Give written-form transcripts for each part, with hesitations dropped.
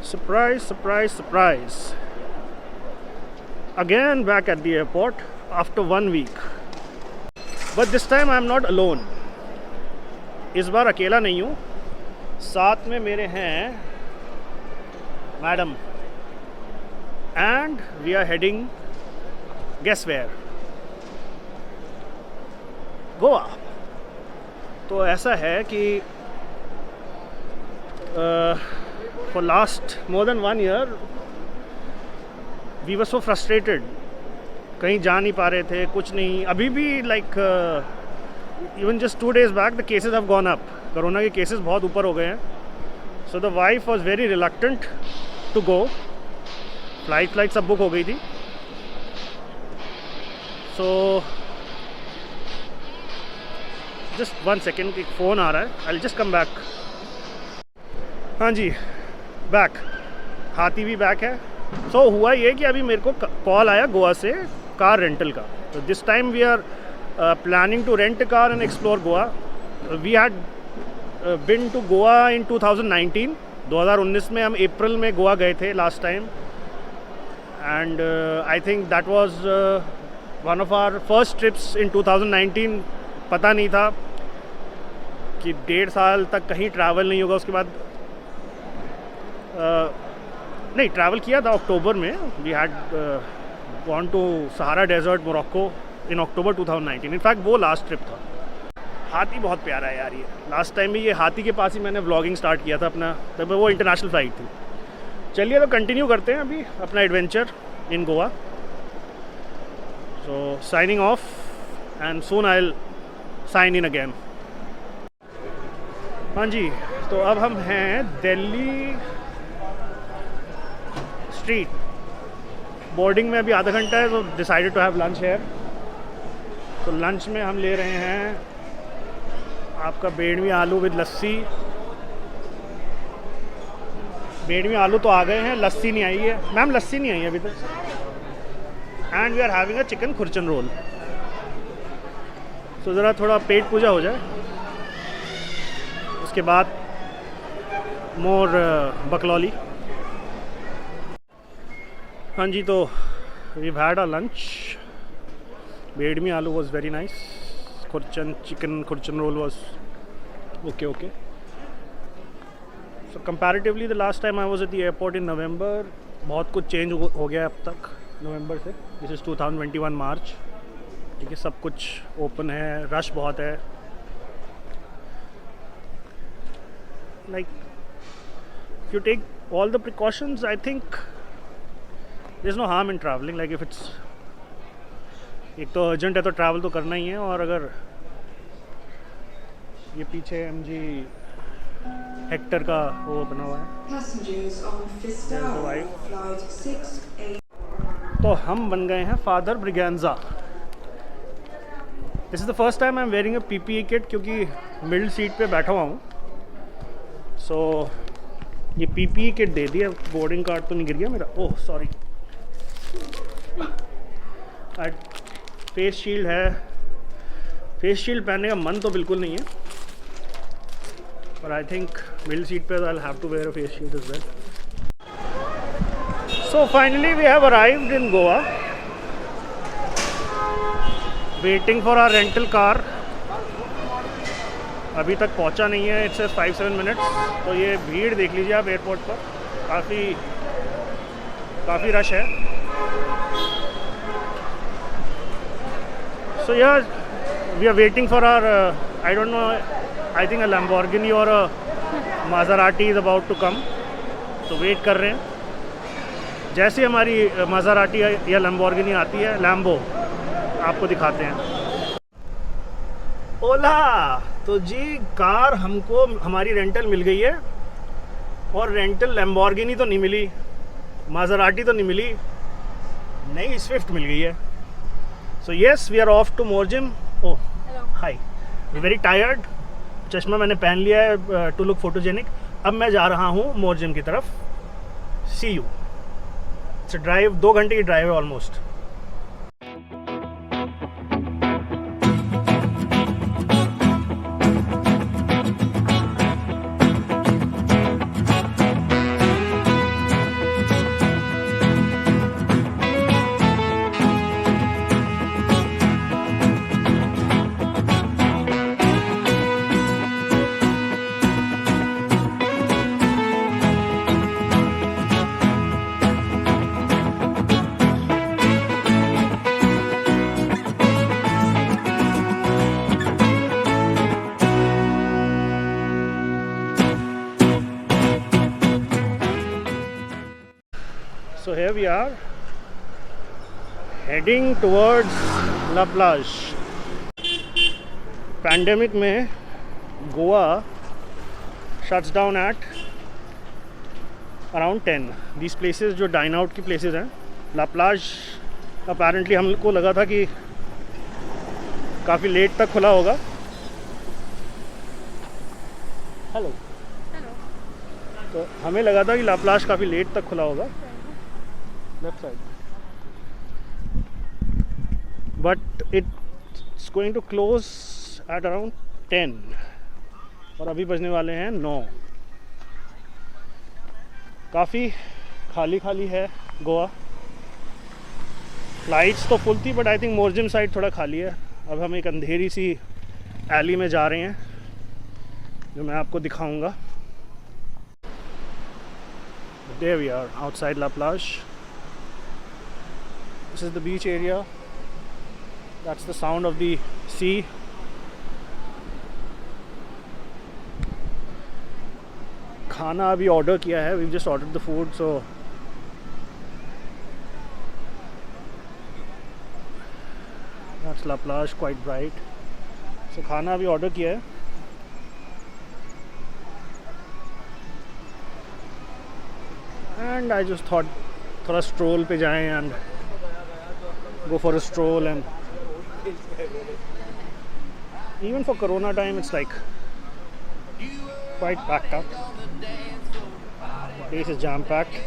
Surprise, surprise, surprise. Again back at the airport after 1 week. But this time I am not alone. इस बार अकेला नहीं हूँ, साथ में मेरे हैं madam. And we are heading, guess where? Goa. तो ऐसा है कि for last more than 1 year we were so frustrated. कहीं जा नहीं पा रहे थे, कुछ नहीं. अभी भी like even just 2 days back the cases have gone up. Corona के केसेस बहुत ऊपर हो गए हैं. So the wife was very reluctant to go. Flight सब बुक हो गई थी. So just 1 second, एक फ़ोन आ रहा है. I'll just come back. हाँ जी, बैक. हाथी भी बैक है. सो हुआ ये कि अभी मेरे को कॉल आया गोवा से कार रेंटल का. तो this time we are planning to rent car and explore Goa. We had been to Goa in 2019. 2019 में हम अप्रैल में गोवा गए थे last time. And I think that was one of our first trips in 2019. पता नहीं था कि 1.5 साल तक कहीं ट्रैवल नहीं होगा. उसके बाद नहीं, ट्रैवल किया था अक्टूबर में. We had gone to Sahara desert Morocco in October 2019. In fact वो लास्ट ट्रिप था. हाथी बहुत प्यारा है यार. ये लास्ट टाइम भी ये हाथी के पास ही मैंने व्लॉगिंग स्टार्ट किया था अपना, तब वो इंटरनेशनल फ्लाइट थी. चलिए तो कंटिन्यू करते हैं अभी अपना adventure in Goa. So signing off and soon I will sign in again. हाँ जी, तो अब हम हैं दिल्ली स्ट्रीट. बोर्डिंग में अभी आधा घंटा है, तो decided to have lunch here. तो लंच में हम ले रहे हैं आपका बेडमी आलू विद लस्सी. बेडमी आलू तो आ गए हैं, लस्सी नहीं आई है. मैम लस्सी नहीं आई है अभी तक. And we are having a chicken khurchan roll. तो ज़रा थोड़ा पेट पूजा हो जाए, उसके बाद मोर बकलौली. हाँ जी, तो we had a lunch. Bedmi aloo was very nice. Chicken khurchan roll was okay. So comparatively the last time I was at the airport in November, बहुत कुछ चेंज हो गया अब तक नवंबर से. This is 2021 March. ठीक है, सब कुछ ओपन है, रश बहुत है. Like if you take all the precautions, I think there's no harm in traveling. Like if it's, एक तो अर्जेंट है तो ट्रैवल तो करना ही है. और अगर ये पीछे MG हेक्टर का वो बना हुआ है, तो हम बन गए हैं father Braganza. This is the first time I am wearing a PPE kit, क्योंकि मिडिल सीट पे बैठा हुआ हूँ. सो ये PPE किट दे दिया. बोर्डिंग कार्ड तो नहीं गिर गया मेरा? Oh sorry. फेस शील्ड है. फेस शील्ड पहनने का मन तो बिल्कुल नहीं है, पर आई थिंक मिडिल सीट पे I will have to wear a face shield as well. So finally we have arrived in Goa. Waiting for our rental car. अभी तक पहुंचा नहीं है. It's 5-7 minutes. तो ये भीड़ देख लीजिए आप एयरपोर्ट पर, काफ़ी रश है. सो यार we are waiting for our, I don't know, I think a Lamborghini or a Maserati is about to come. तो वेट कर रहे हैं. जैसे हमारी माज़राटी या लैम्बोर्गिनी आती है, लैम्बो, आपको दिखाते हैं. ओला. तो जी कार हमको हमारी रेंटल मिल गई है, और रेंटल लैम्बोर्गिनी तो नहीं मिली, माज़राटी तो नहीं मिली, नई स्विफ्ट मिल गई है. So yes, we are off to Morjim. Oh hi, very tired. चश्मा मैंने पहन लिया है टू लुक फोटोजेनिक. अब मैं जा रहा हूँ मोरजिम की तरफ. सी यू. इट्स ड्राइव, 2 घंटे की ड्राइव है almost. So here we are heading towards La Plage. Pandemic में Goa shuts down at around 10. These places जो dine out की places हैं, La Plage apparently हमको लगा था कि काफ़ी लेट तक खुला होगा. हेलो. तो हमें लगा था कि ला प्लाज काफ़ी लेट तक खुला होगा. Left side. But it's going to close at around 10 और अभी बजने वाले हैं 9. काफ़ी खाली खाली है गोवा. फ्लाइट्स तो फुल थी but I think Morjim side थोड़ा खाली है. अब हम एक अंधेरी सी एली में जा रहे हैं जो मैं आपको दिखाऊंगा. There we are outside La Plage. This is the beach area. That's the sound of the sea. खाना अभी ऑर्डर किया है. We've just ordered the food, so that's La Plage, quite bright. So खाना अभी ऑर्डर किया है. And I just thought थोड़ा stroll पे जाएं and go for a stroll. And even for Corona time it's like quite packed up. The place is jam packed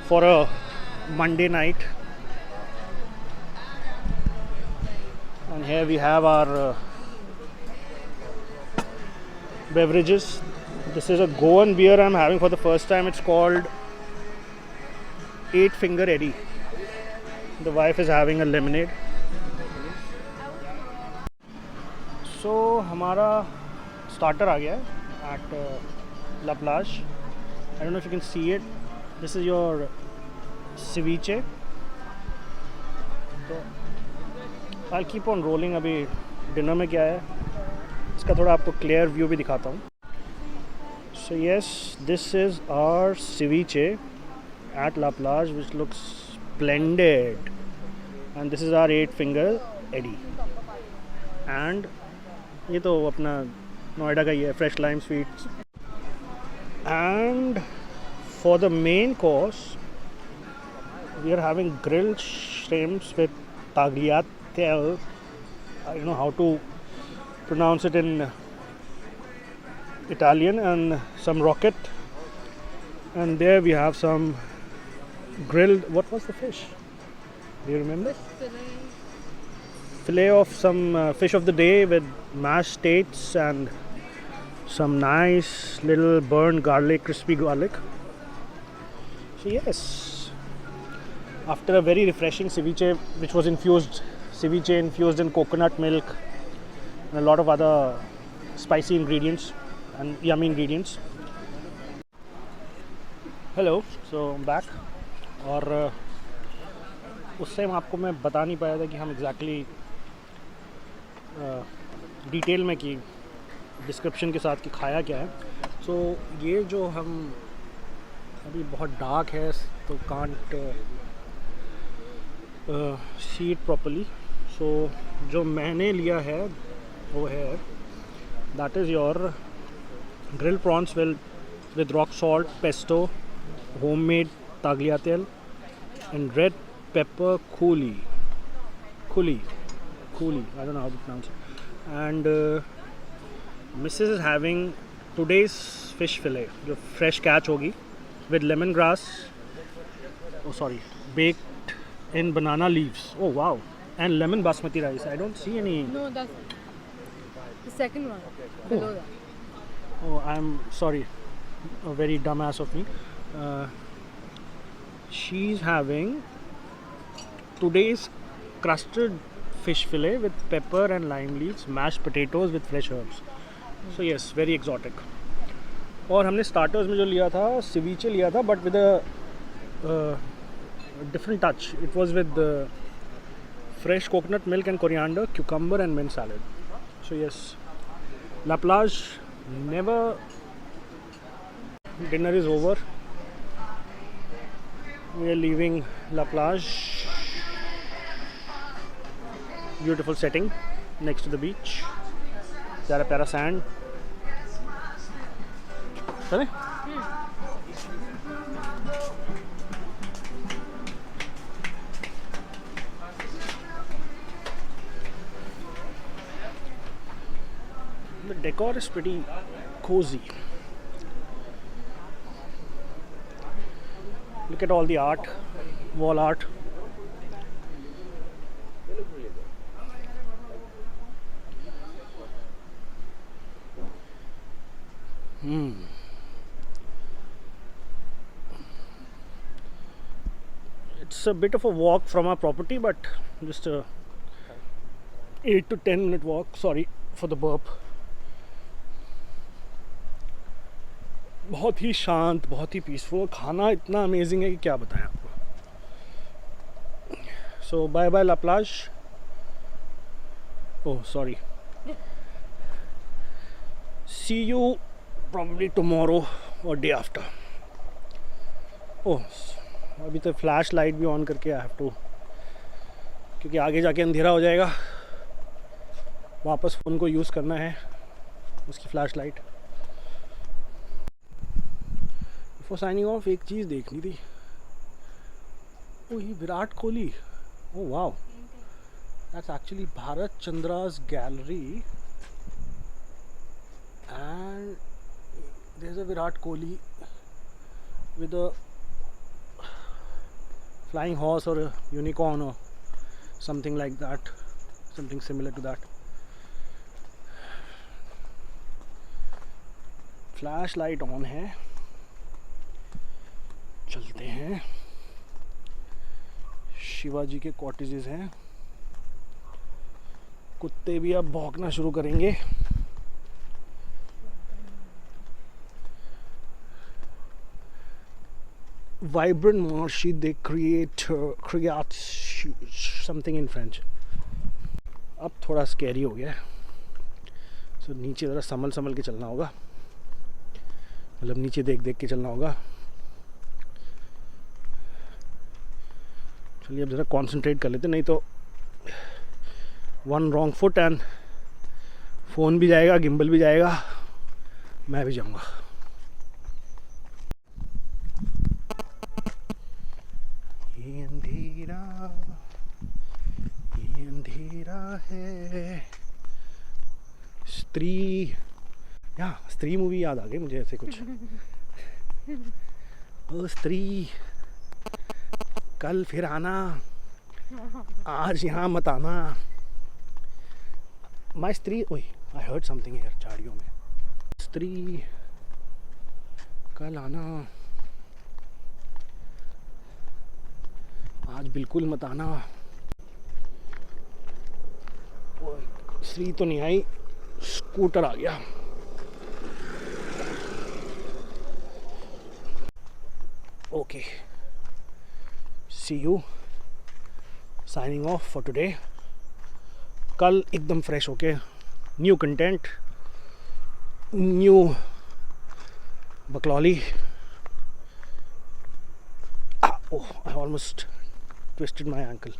for a Monday night. And here we have our beverages. This is a Goan beer I'm having for the first time. It's called 8 Finger Eddie. The wife is having a lemonade. So हमारा starter आ गया है at La Plage. I don't know if you can see it. This is your ceviche. So I'll keep on rolling. अभी dinner में क्या है इसका थोड़ा आपको क्लियर व्यू भी दिखाता हूँ. So yes, this is our ceviche at La Plage, which looks splendid. And this is our 8 Finger Eddie. And ये तो अपना नोएडा का ही है, fresh lime sweets. And for the main course, we are having grilled shrimps with tagliatelle. I don't know how to pronounce it in Italian, and some rocket. And there we have some grilled, what was the fish? Do you remember? Filet of some fish of the day with mashed dates and some nice little burnt garlic, crispy garlic. So yes, after a very refreshing ceviche, which was ceviche infused in coconut milk and a lot of other spicy ingredients and yummy ingredients. Hello, so I'm back. और उस time आपको मैं बता नहीं पाया था कि हम एग्जैक्टली डिटेल में कि डिस्क्रिप्शन के साथ कि खाया क्या है. सो ये जो हम अभी बहुत डार्क है तो कांट सी इट प्रॉपर्ली. सो जो मैंने लिया है वो है that is your grilled prawns with rock salt, pesto, homemade tagliatelle and red pepper coulis. I don't know how to pronounce it. And Mrs. is having today's fish fillet, जो fresh catch होगी, with lemongrass. Oh sorry, baked in banana leaves. Oh wow, and lemon basmati rice. I don't see any. No, that's the second one below that. Oh, I'm sorry, a very dumbass of me. She's having today's crusted fish fillet with pepper and lime leaves, mashed potatoes with fresh herbs. So yes, very exotic. और हमने starters में जो लिया था ceviche लिया था, but with a different touch. It was with fresh coconut milk and coriander, cucumber and mint salad. So yes, La Plage. Never dinner is over. We are leaving La Plage. Beautiful setting next to the beach. प्यारा प्यारा sand. चले? The decor is pretty cozy. Look at all the art, wall art. It's a bit of a walk from our property, but just a 8 to 10 minute walk. Sorry for the burp. बहुत ही शांत, बहुत ही peaceful. खाना इतना amazing है कि क्या बताएं आपको. So bye bye La Plage. Oh sorry. See you probably tomorrow or day after. Oh अभी तो फ्लैश लाइट भी ऑन करके आई हैव टू, क्योंकि आगे जाके अंधेरा हो जाएगा. वापस फ़ोन को यूज़ करना है, उसकी flashlight. Before signing off एक चीज़ देखनी थी. वही Virat Kohli. Oh wow, that's actually Bharat Chandra's gallery and there is a Virat Kohli with a flying horse or a unicorn or something like that, something similar to that. Flash light on है, चलते हैं. शिवाजी के cottages हैं. कुत्ते भी अब भौंकना शुरू करेंगे. Vibrant marshy, they create something in French. अब थोड़ा स्कैरी हो गया है. सो नीचे ज़रा संभल के चलना होगा, मतलब नीचे देख के चलना होगा. चलिए अब ज़रा कंसंट्रेट कर लेते, नहीं तो one wrong foot and phone भी जाएगा, गिम्बल भी जाएगा, मैं भी जाऊँगा. ये अंधेरा है. स्त्री मूवी याद आ गई मुझे ऐसे कुछ. ओ स्त्री, कल फिर आना, आज यहाँ मत आना. माय स्त्री. ओए आई हर्ड समथिंग हियर. झाड़ियों में स्त्री, कल आना, आज बिल्कुल मत आना. स्त्री तो नहीं आई, स्कूटर आ गया. Okay, see you, signing off for today. कल एकदम फ्रेश होके, न्यू कंटेंट, न्यू बकलौली. Oh, I almost twisted my ankle.